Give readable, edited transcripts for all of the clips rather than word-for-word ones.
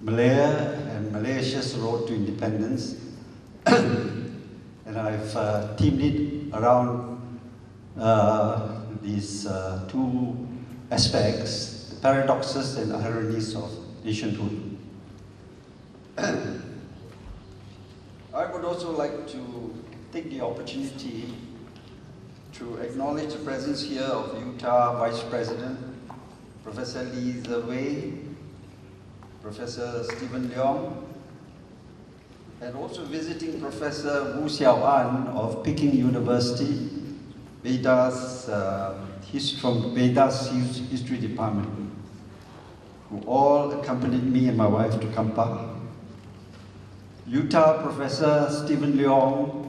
Malaya and Malaysia's road to independence. And I've teamed it around these two aspects, the paradoxes and ironies of nationhood. I would also like to take the opportunity to acknowledge the presence here of UTAR Vice President, Professor Lee Zewei, Professor Stephen Leong, and also visiting Professor Wu Xiaoan of Peking University, from Veda's History Department, who all accompanied me and my wife to Kampala. UTAR Professor Stephen Leong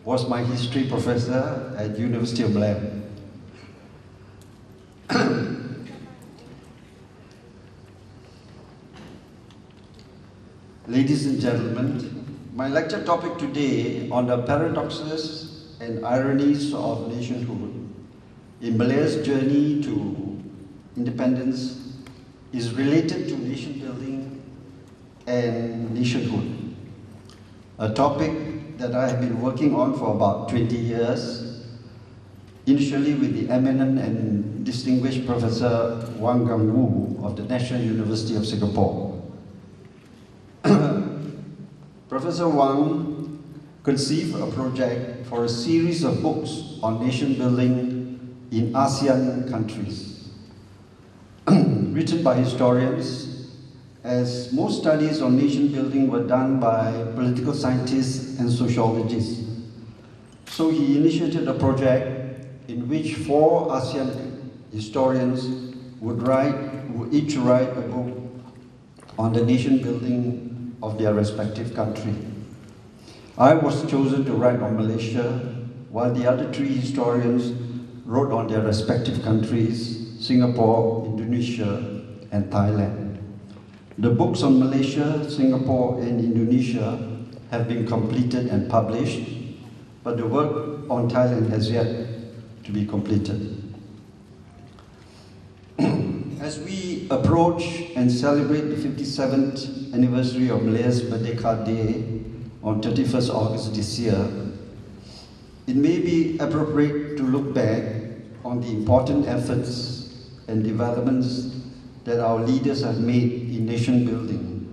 was my history professor at University of Malaya. Ladies and gentlemen, my lecture topic today on the paradoxes and ironies of nationhood in Malaya's journey to independence is related to nation building and nationhood, a topic that I have been working on for about 20 years, initially with the eminent and distinguished Professor Wang Gangwu of the National University of Singapore. Professor Wang conceived a project for a series of books on nation building in ASEAN countries, written by historians, as most studies on nation building were done by political scientists and sociologists. So he initiated a project in which 4 ASEAN historians would each write a book on the nation building of their respective country. I was chosen to write on Malaysia, while the other 3 historians wrote on their respective countries, Singapore, Indonesia, and Thailand. The books on Malaysia, Singapore, and Indonesia have been completed and published, but the work on Thailand has yet to be completed. As we approach and celebrate the 57th anniversary of Malaya's Merdeka Day on 31st August this year, it may be appropriate to look back on the important efforts and developments that our leaders have made in nation building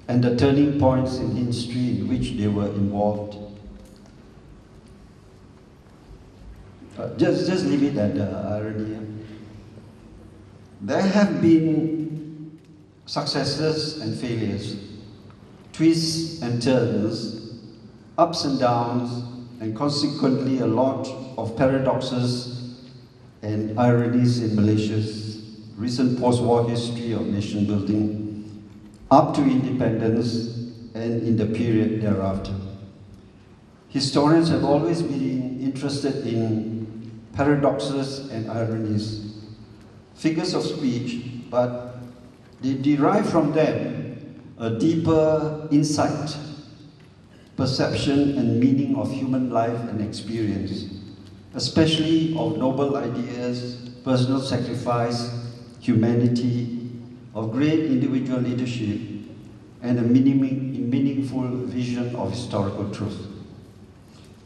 and the turning points in history in which they were involved. Just leave it at the irony. There have been successes and failures, twists and turns, ups and downs, and consequently a lot of paradoxes and ironies in Malaysia's recent post-war history of nation building up to independence and in the period thereafter. Historians have always been interested in paradoxes and ironies, figures of speech, but they derive from them a deeper insight, perception, and meaning of human life and experience, especially of noble ideas, personal sacrifice, humanity, of great individual leadership, and a meaningful vision of historical truth.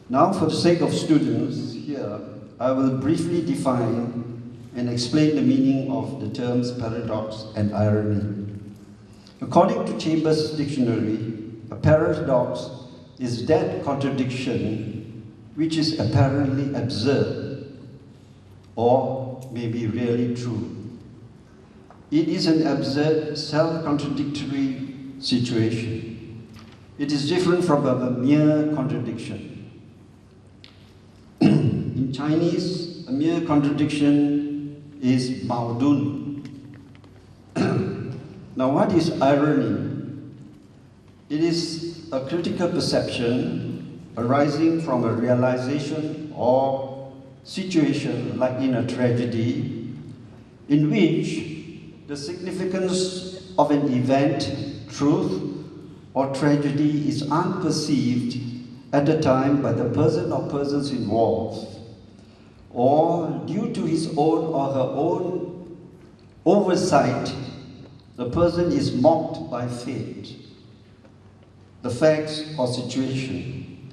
Now, for the sake of students here, I will briefly define and explain the meaning of the terms paradox and irony. According to Chambers' dictionary, a paradox is that contradiction which is apparently absurd or maybe really true. It is an absurd, self-contradictory situation. It is different from a mere contradiction. In Chinese, a mere contradiction is maodun. Now, what is irony? It is a critical perception arising from a realization or situation, like in a tragedy, in which the significance of an event, truth, or tragedy is unperceived at the time by the person or persons involved, or due to his own or her own oversight the person is mocked by fate, the facts or situation.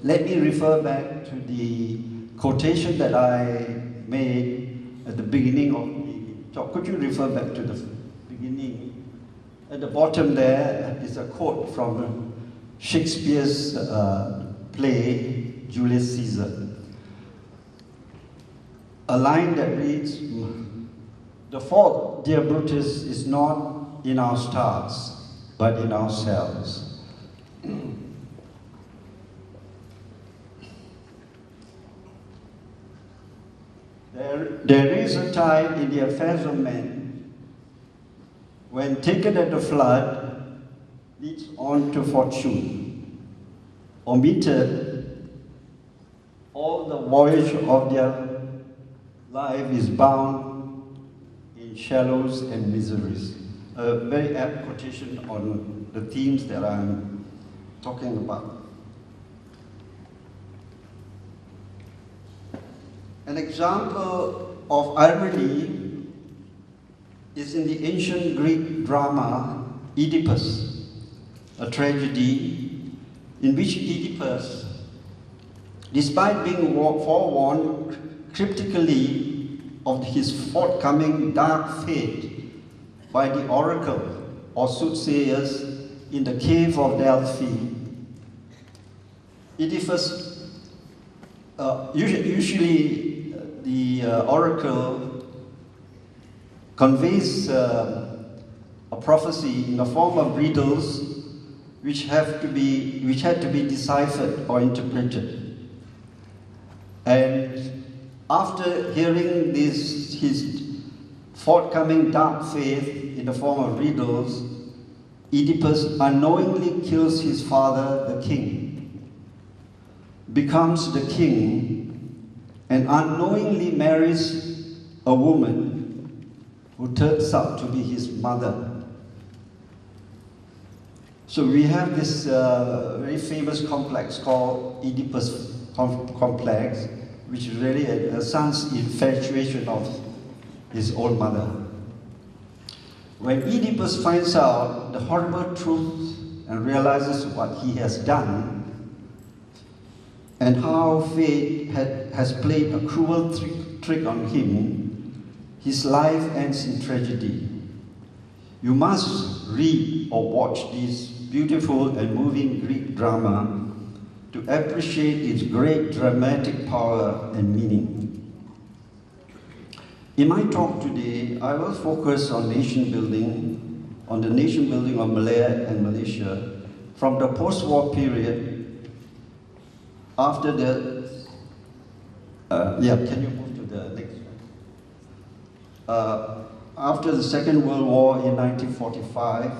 Let me refer back to the quotation that I made at the beginning of the talk. Could you refer back to the beginning? At the bottom there is a quote from Shakespeare's play, Julius Caesar. A line that reads, "The fault, dear Brutus, is not in our stars, but in ourselves." There is a time in the affairs of men when taken at the flood leads on to fortune. Omitted, all the voyage of their life is bound in shallows and miseries. A very apt quotation on the themes that I'm talking about. An example of irony is in the ancient Greek drama Oedipus, a tragedy in which Oedipus, despite being forewarned cryptically of his forthcoming dark fate by the oracle or soothsayers in the cave of Delphi, Oedipus, usually the oracle conveys a prophecy in the form of riddles which had to be deciphered or interpreted. And after hearing his forthcoming dark fate in the form of riddles, Oedipus unknowingly kills his father, the king, becomes the king, and unknowingly marries a woman who turns out to be his mother. So we have this very famous complex called Oedipus complex, which is really a son's infatuation of his own mother. When Oedipus finds out the horrible truth and realizes what he has done, and how fate has played a cruel trick on him, his life ends in tragedy. You must read or watch this beautiful and moving Greek drama to appreciate its great dramatic power and meaning. In my talk today, I will focus on nation building, on the nation building of Malaya and Malaysia from the post-war period after the, can you move to the next one? After the Second World War in 1945,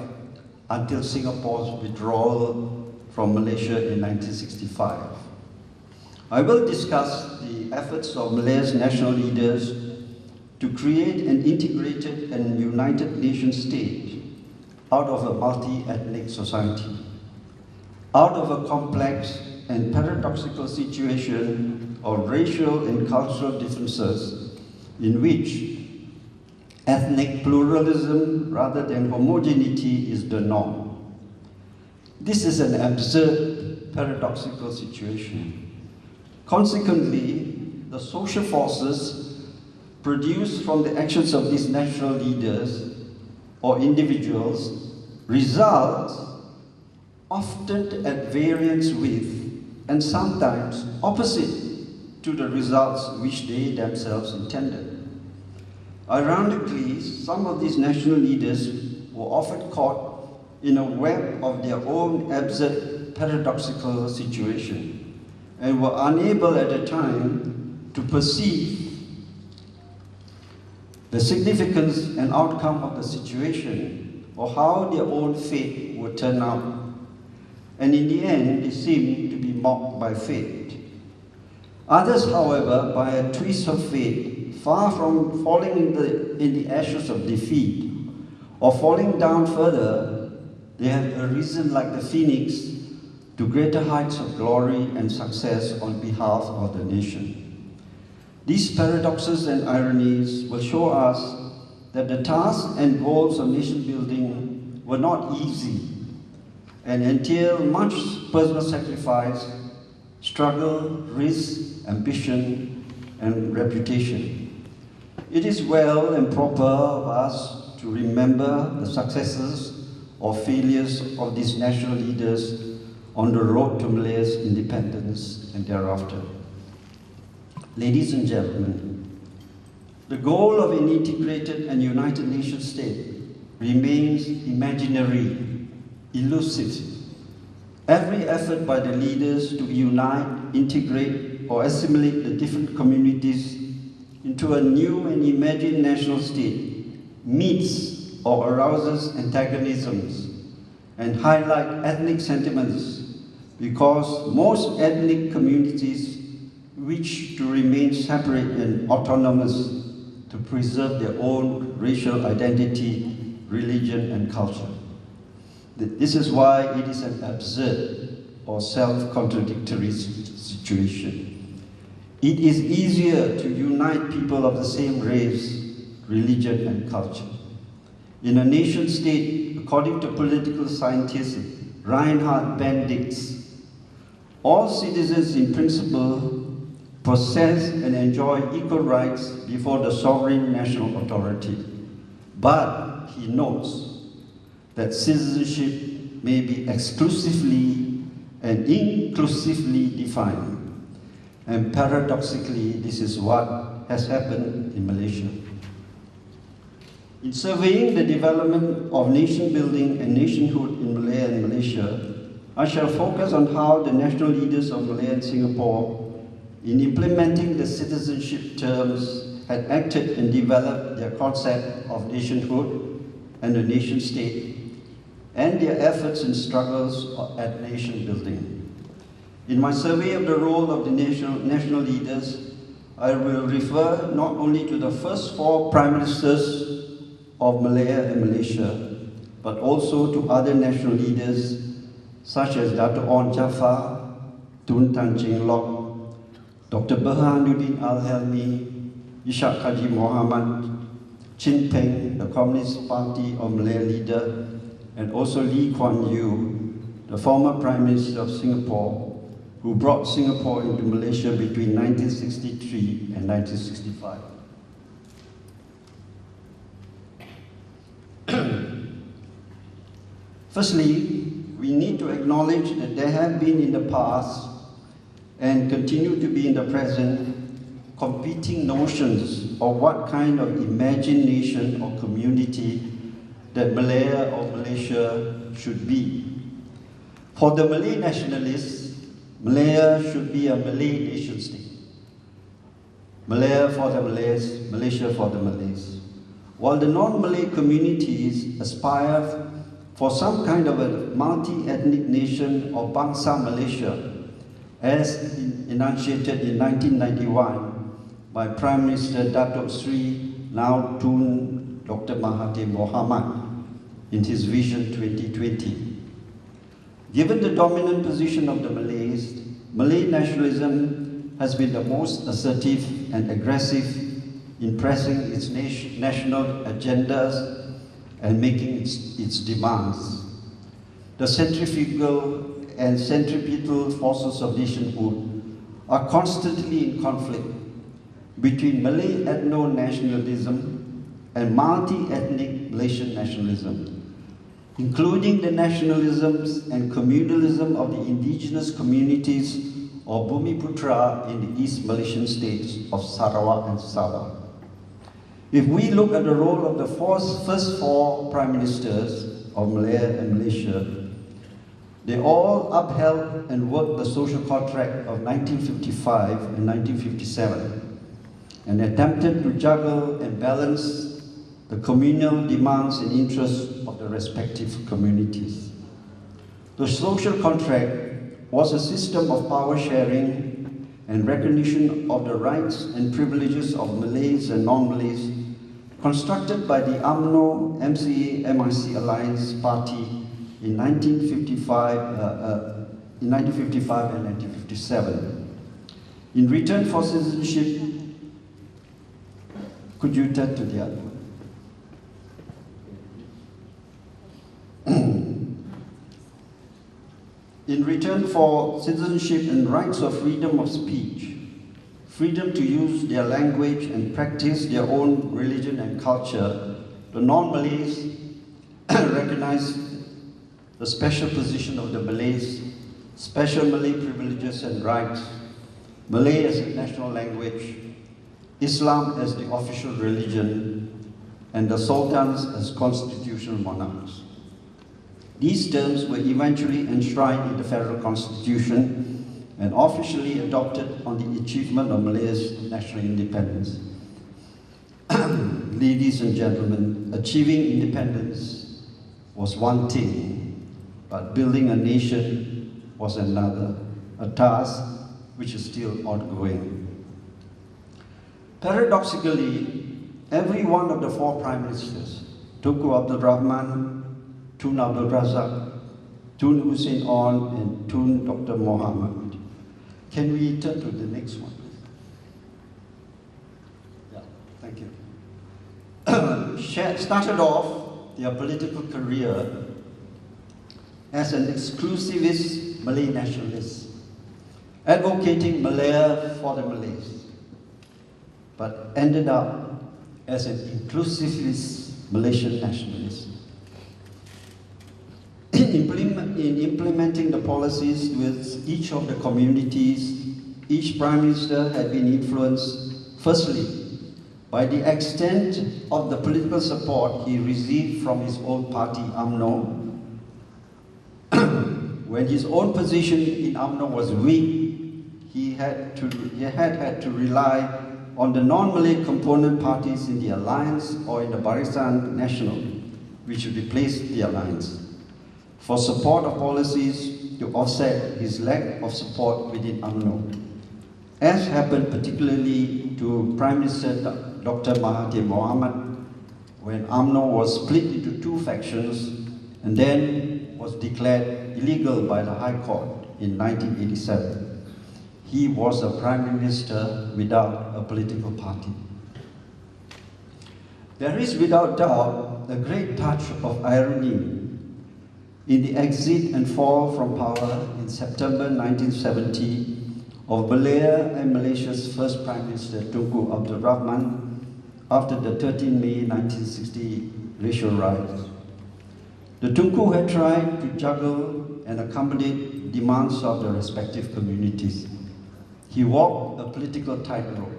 until Singapore's withdrawal from Malaysia in 1965. I will discuss the efforts of Malaya's national leaders to create an integrated and united nation state out of a multi-ethnic society, out of a complex and paradoxical situation of racial and cultural differences in which ethnic pluralism rather than homogeneity is the norm. This is an absurd, paradoxical situation. Consequently, the social forces produced from the actions of these national leaders or individuals result often at variance with and sometimes opposite to the results which they themselves intended. Ironically, some of these national leaders were often caught in a web of their own absurd, paradoxical situation and were unable at the time to perceive the significance and outcome of the situation or how their own fate would turn out. And in the end, they seemed to be mocked by fate. Others, however, by a twist of fate, far from falling in the ashes of defeat or falling down further, they have arisen like the phoenix to greater heights of glory and success on behalf of the nation. These paradoxes and ironies will show us that the tasks and goals of nation building were not easy and entailed much personal sacrifice, struggle, risk, ambition, and reputation. It is well and proper of us to remember the successes or failures of these national leaders on the road to Malaya's independence and thereafter. Ladies and gentlemen, the goal of an integrated and united nation state remains imaginary, elusive. Every effort by the leaders to unite, integrate, or assimilate the different communities into a new and imagined national state meets or arouses antagonisms and highlight ethnic sentiments because most ethnic communities wish to remain separate and autonomous to preserve their own racial identity, religion, and culture. This is why it is an absurd or self-contradictory situation. It is easier to unite people of the same race, religion, and culture. In a nation state, according to political scientist Reinhard Bendix, all citizens in principle possess and enjoy equal rights before the sovereign national authority. But he notes that citizenship may be exclusively and inclusively defined. And paradoxically, this is what has happened in Malaysia. In surveying the development of nation building and nationhood in Malaya and Malaysia, I shall focus on how the national leaders of Malaya and Singapore, in implementing the citizenship terms, had acted and developed their concept of nationhood and the nation state, and their efforts and struggles at nation building. In my survey of the role of the national leaders, I will refer not only to the first 4 prime ministers of Malaya and Malaysia, but also to other national leaders such as Dato' On Jaafar, Tun Tan Cheng Lock, Dr. Burhanuddin Al-Helmi, Ishak Haji Mohamad, Chin Peng, the Communist Party of Malaya leader, and also Lee Kuan Yew, the former Prime Minister of Singapore, who brought Singapore into Malaysia between 1963 and 1965. Firstly, we need to acknowledge that there have been in the past and continue to be in the present competing notions of what kind of imagined nation or community that Malaya or Malaysia should be. For the Malay nationalists, Malaya should be a Malay nation state. Malaya for the Malays, Malaysia for the Malays. While the non-Malay communities aspire for some kind of a multi-ethnic nation or Bangsa Malaysia, as enunciated in 1991 by Prime Minister Datuk Sri now Tun Dr. Mahathir Mohamad in his Vision 2020. Given the dominant position of the Malays, Malay nationalism has been the most assertive and aggressive in pressing its national agendas and making its demands. The centrifugal and centripetal forces of nationhood are constantly in conflict between Malay ethno-nationalism and multi-ethnic Malaysian nationalism, including the nationalisms and communalism of the indigenous communities or Bumiputra in the East Malaysian states of Sarawak and Sabah. If we look at the role of the first 4 prime ministers of Malaya and Malaysia, they all upheld and worked the social contract of 1955 and 1957 and attempted to juggle and balance the communal demands and interests of the respective communities. The social contract was a system of power sharing and recognition of the rights and privileges of Malays and non-Malays constructed by the UMNO-MCA-MIC Alliance Party in 1955 and 1957. In return for citizenship, could you turn to the other one? in return for citizenship and rights of freedom of speech, freedom to use their language and practice their own religion and culture, the non-Malays recognized the special position of the Malays, special Malay privileges and rights, Malay as a national language, Islam as the official religion, and the sultans as constitutional monarchs. These terms were eventually enshrined in the federal constitution and officially adopted on the achievement of Malaya's national independence. Ladies and gentlemen, achieving independence was one thing, but building a nation was another, a task which is still ongoing. Paradoxically, every one of the four prime ministers, Tunku Abdul Rahman, Tun Abdul Razak, Tun Hussein On, and Tun Dr. Mohammed. Can we turn to the next one, please? Yeah, thank you. Started off their political career as an exclusivist Malay nationalist, advocating Malaya for the Malays, but ended up as an inclusivist Malaysian nationalist. In implementing the policies with each of the communities, each Prime Minister had been influenced, firstly, by the extent of the political support he received from his own party, UMNO. When his own position in UMNO was weak, he had had to rely on the non-Malay component parties in the alliance or in the Barisan Nasional, which replaced the alliance, for support of policies to offset his lack of support within UMNO, as happened particularly to Prime Minister Dr. Mahathir Mohamad when UMNO was split into two factions and then was declared illegal by the High Court in 1987. He was a Prime Minister without a political party. There is without doubt a great touch of irony in the exit and fall from power in September 1970 of Malaya and Malaysia's first Prime Minister, Tunku Abdul Rahman, after the 13 May 1960 racial riots. The Tunku had tried to juggle and accommodate demands of the respective communities. He walked a political tightrope.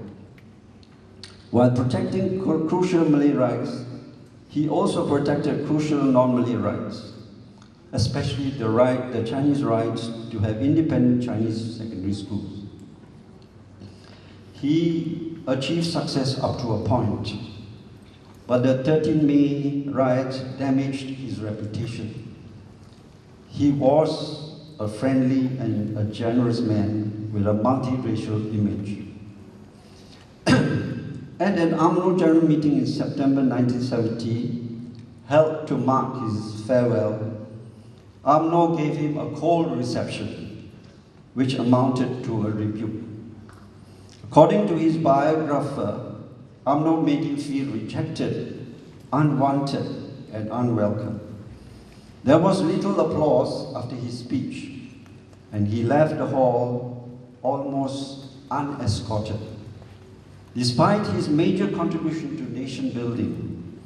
While protecting crucial Malay rights, he also protected crucial non-Malay rights, especially the Chinese rights to have independent Chinese secondary schools. He achieved success up to a point, but the 13 May riots damaged his reputation. He was a friendly and a generous man with a multiracial image. At an UMNO general meeting in September 1970, held to mark his farewell, UMNO gave him a cold reception, which amounted to a rebuke. According to his biographer, UMNO made him feel rejected, unwanted, and unwelcome. There was little applause after his speech, and he left the hall almost unescorted. Despite his major contribution to nation building,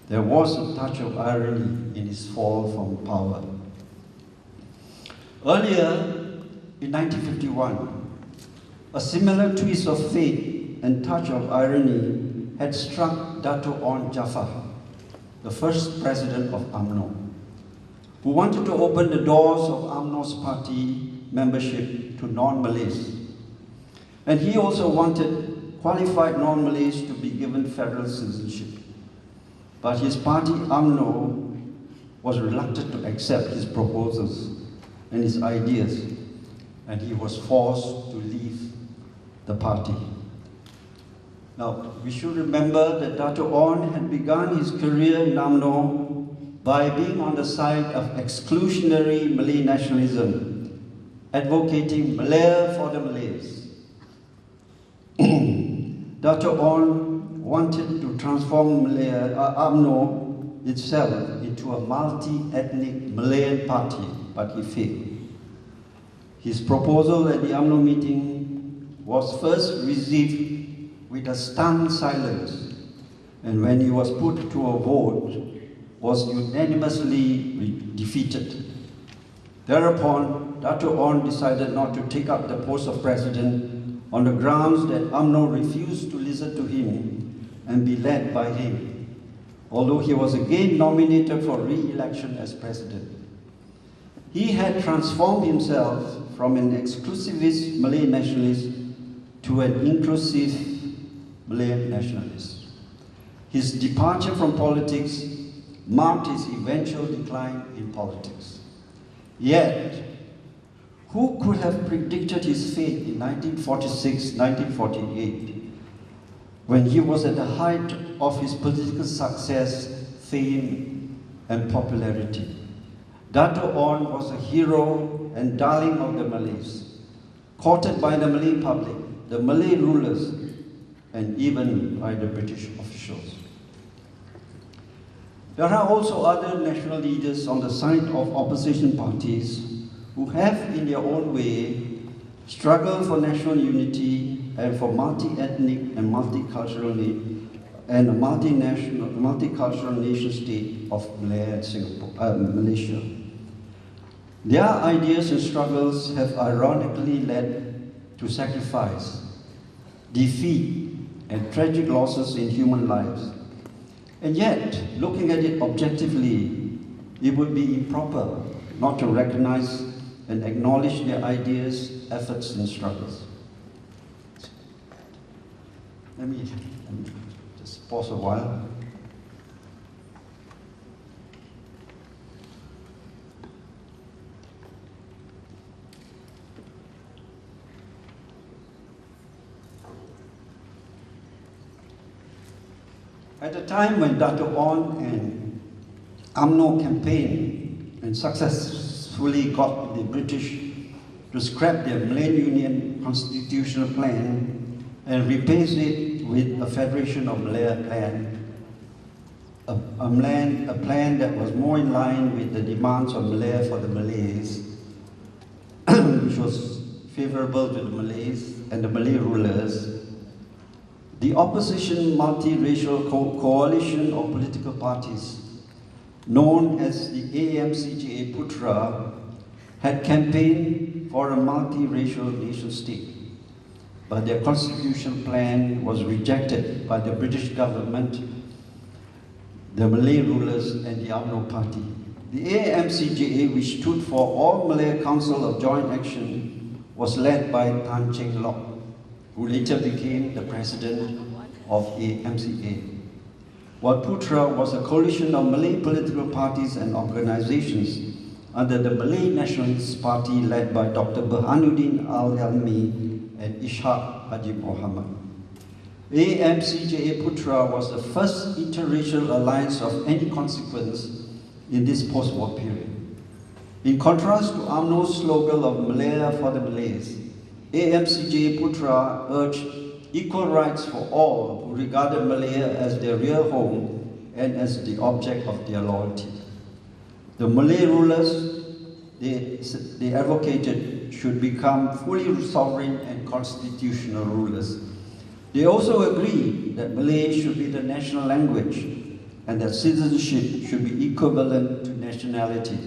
there was a touch of irony in his fall from power. Earlier, in 1951, a similar twist of fate and touch of irony had struck Dato' On Jaafar, the first president of UMNO, who wanted to open the doors of UMNO's party membership to non-Malays. And he also wanted qualified non-Malays to be given federal citizenship. But his party, UMNO, was reluctant to accept his proposals and his ideas, and he was forced to leave the party. Now, we should remember that Dato' On had begun his career in UMNO by being on the side of exclusionary Malay nationalism, advocating Malaya for the Malays. Dato' On wanted to transform UMNO itself into a multi-ethnic Malayan party, but he failed. His proposal at the UMNO meeting was first received with a stunned silence, and when he was put to a vote, was unanimously defeated. Thereupon, Dato' On decided not to take up the post of president on the grounds that UMNO refused to listen to him and be led by him, although he was again nominated for re-election as president. He had transformed himself from an exclusivist Malay nationalist to an inclusive Malay nationalist. His departure from politics marked his eventual decline in politics. Yet, who could have predicted his fate in 1946-1948, when he was at the height of his political success, fame, and popularity? Dato' On was a hero and darling of the Malays, courted by the Malay public, the Malay rulers, and even by the British officials. There are also other national leaders on the side of opposition parties who have, in their own way, struggled for national unity and for multi-ethnic and multicultural and a multicultural nation state of Malaya and Malaysia. Their ideas and struggles have ironically led to sacrifice, defeat, and tragic losses in human lives. And yet, looking at it objectively, it would be improper not to recognize and acknowledge their ideas, efforts, and struggles. Let me just pause a while. At the time when Dato' On and UMNO campaigned and successfully got the British to scrap their Malayan Union constitutional plan and replace it with a Federation of Malaya plan, a plan that was more in line with the demands of Malaya for the Malays, which was favorable to the Malays and the Malay rulers. The opposition multiracial coalition of political parties, known as the AMCGA Putra, had campaigned for a multiracial nation state, but their constitutional plan was rejected by the British government, the Malay rulers, and the UMNO party. The AMCGA, which stood for All Malay Council of Joint Action, was led by Tan Cheng Lock, who later became the president of AMCA. While Putra was a coalition of Malay political parties and organizations under the Malay Nationalist Party led by Dr. Burhanuddin Al-Yalmi and Ishaq Haji Muhammad. AMCGA Putra was the first interracial alliance of any consequence in this post-war period. In contrast to UMNO's slogan of Malaya for the Malays, AMCGA Putra urged equal rights for all who regarded Malaya as their real home and as the object of their loyalty. The Malay rulers, they advocated, should become fully sovereign and constitutional rulers. They also agreed that Malay should be the national language and that citizenship should be equivalent to nationality.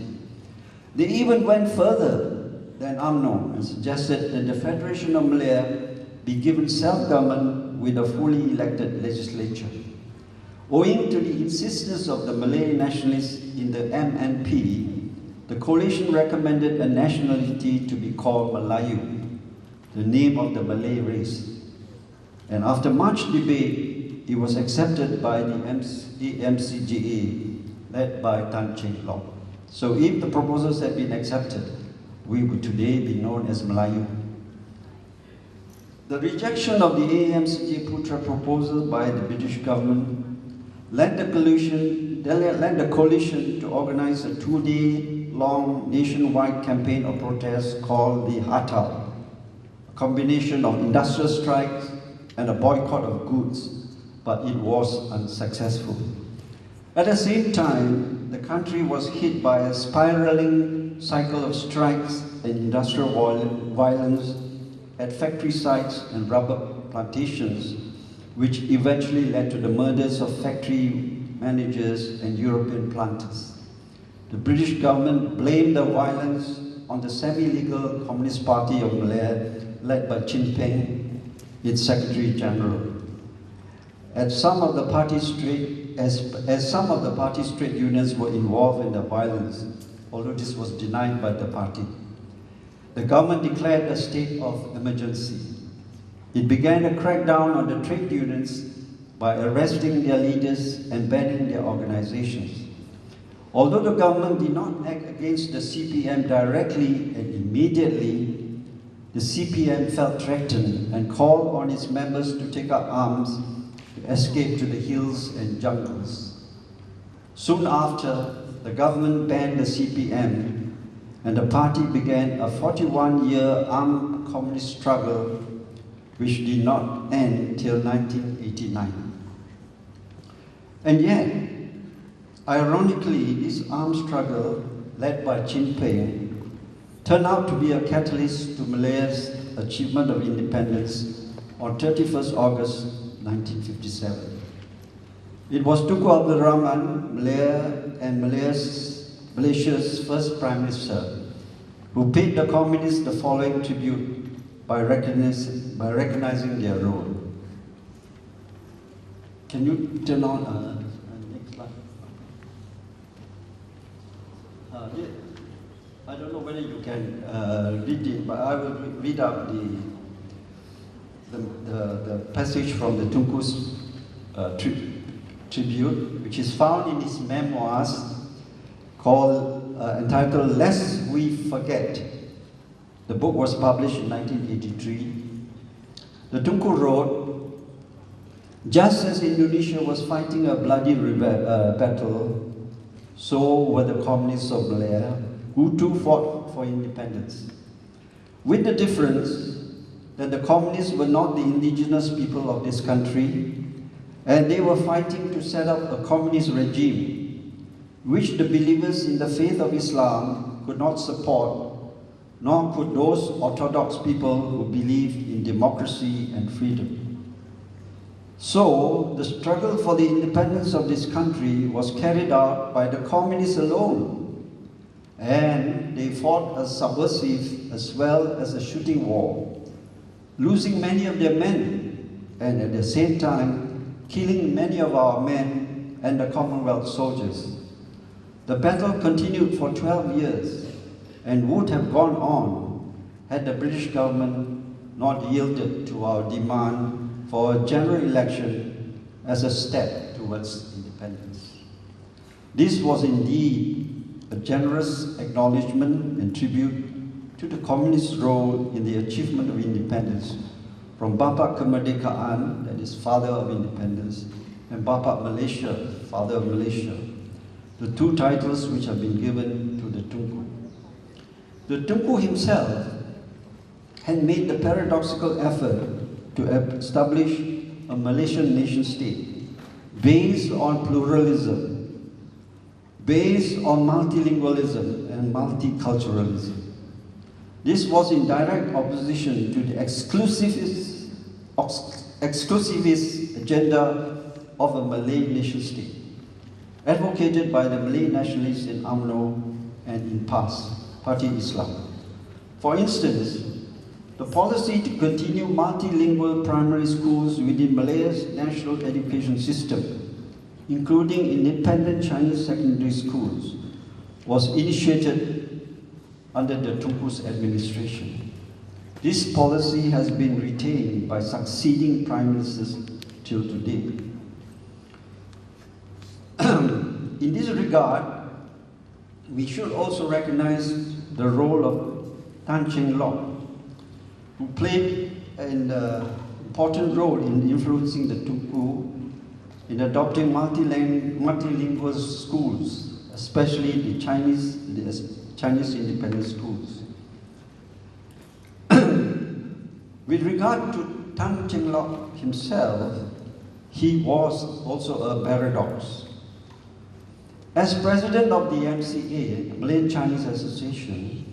They even went further than UMNO and suggested that the Federation of Malaya be given self-government with a fully elected legislature. Owing to the insistence of the Malay nationalists in the MNP, the coalition recommended a nationality to be called Melayu, the name of the Malay race. And after much debate, it was accepted by the AMCGA, led by Tan Cheng Lock. So if the proposals had been accepted, we would today be known as Melayu. The rejection of the AMCGA Putra proposal by the British government led the coalition to organize a 2-day-long nationwide campaign of protest called the Hatal, a combination of industrial strikes and a boycott of goods, but it was unsuccessful. At the same time, time, the country was hit by a spiraling cycle of strikes and industrial violence at factory sites and rubber plantations, which eventually led to the murders of factory managers and European planters. The British government blamed the violence on the semi-legal Communist Party of Malaya, led by Chin Peng, its Secretary General. As some of the party's trade unions were involved in the violence, although this was denied by the party, the government declared a state of emergency. It began a crackdown on the trade unions by arresting their leaders and banning their organizations. Although the government did not act against the CPM directly and immediately, the CPM felt threatened and called on its members to take up arms to escape to the hills and jungles. Soon after, the government banned the CPM, and the party began a 41-year armed communist struggle which did not end till 1989. And yet, ironically, this armed struggle, led by Chin Peng, turned out to be a catalyst to Malaya's achievement of independence on 31st August 1957. It was Tunku Abdul Rahman, Malaysia's first Prime Minister, who paid the communists the following tribute by recognizing their role. Can you turn on next slide? I don't know whether you can read it, but I will read out the passage from the Tunku's tribute, which is found in his memoirs entitled Lest We Forget. The book was published in 1983. The Tunku wrote, "Just as Indonesia was fighting a bloody battle, so were the communists of Malaya, who too fought for independence. With the difference that the communists were not the indigenous people of this country, and they were fighting to set up a communist regime, which the believers in the faith of Islam could not support, nor could those orthodox people who believed in democracy and freedom. So, the struggle for the independence of this country was carried out by the communists alone, and they fought a subversive as well as a shooting war, losing many of their men, and at the same time, killing many of our men and the Commonwealth soldiers. The battle continued for 12 years and would have gone on had the British government not yielded to our demand for a general election as a step towards independence. This was indeed a generous acknowledgement and tribute to the communist role in the achievement of independence, from Bapa Kemerdekaan, that is father of independence, and Bapa Malaysia, father of Malaysia, the two titles which have been given to the Tunku. The Tunku himself had made the paradoxical effort to establish a Malaysian nation state based on pluralism, based on multilingualism and multiculturalism. This was in direct opposition to the exclusivist agenda of a Malay nation state, advocated by the Malay nationalists in UMNO and in PAS, Party Islam. For instance, the policy to continue multilingual primary schools within Malaya's national education system, including independent Chinese secondary schools, was initiated under the Tunku's administration. This policy has been retained by succeeding prime ministers till today. In this regard, we should also recognize the role of Tan Cheng Lock, who played an important role in influencing the Tunku in adopting multilingual schools, especially the Chinese independent schools. With regard to Tan Cheng Lock himself, he was also a paradox. As president of the MCA, Malayan Chinese Association,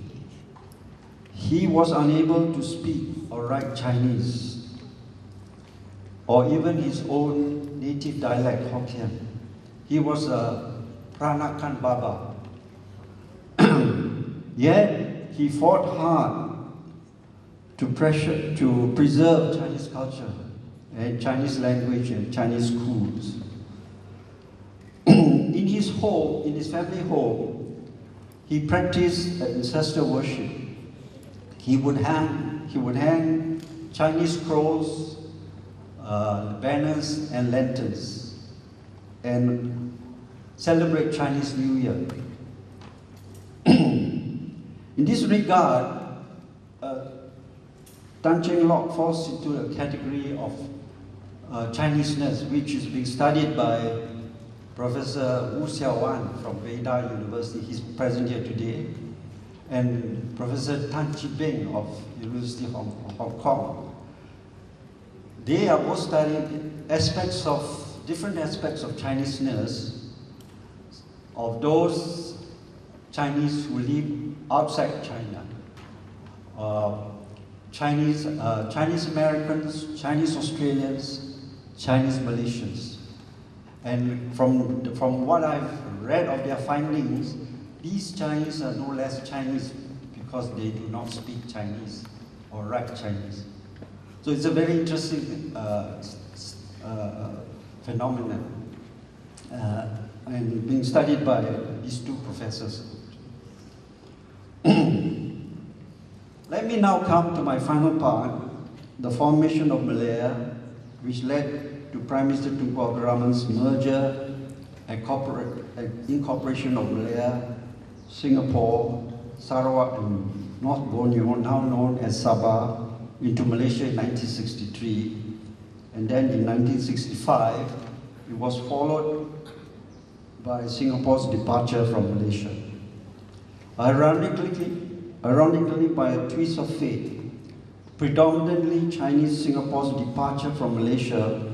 he was unable to speak or write Chinese, or even his own native dialect, Hokkien. He was a Pranakan Baba. Yet he fought hard to preserve Chinese culture and Chinese language and Chinese schools. In his home, in his family home, he practiced ancestor worship. He would hang Chinese scrolls, banners, and lanterns, and celebrate Chinese New Year. In this regard, Tan Cheng Lock falls into a category of Chineseness, which is being studied by Professor Wu Xiaowan from Beida University. He's present here today, and Professor Tan Chi Bing of University of Hong Kong. They are both studying different aspects of Chineseness of those Chinese who live outside China. Chinese Americans, Chinese Australians, Chinese Malaysians. And from what I've read of their findings, these Chinese are no less Chinese because they do not speak Chinese or write Chinese. So it's a very interesting phenomenon and being studied by these two professors. Let me now come to my final part, the formation of Malaya, which led to Prime Minister Tunku Abdul Rahman's merger and incorporation of Malaya, Singapore, Sarawak, and North Borneo, now known as Sabah, into Malaysia in 1963. And then in 1965, it was followed by Singapore's departure from Malaysia. Ironically, by a twist of fate, predominantly Chinese Singapore's departure from Malaysia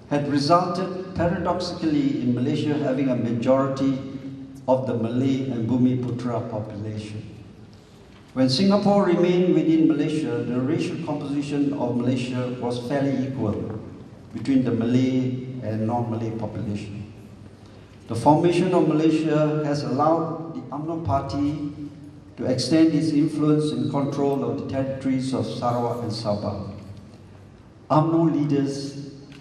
had resulted paradoxically in Malaysia having a majority of the Malay and Bumiputra population. When Singapore remained within Malaysia, the racial composition of Malaysia was fairly equal between the Malay and non-Malay population. The formation of Malaysia has allowed the UMNO party to extend its influence and control of the territories of Sarawak and Sabah. UMNO leaders,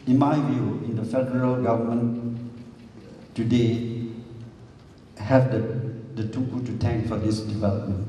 in my view, in the federal government today have the Tunku to thank for this development.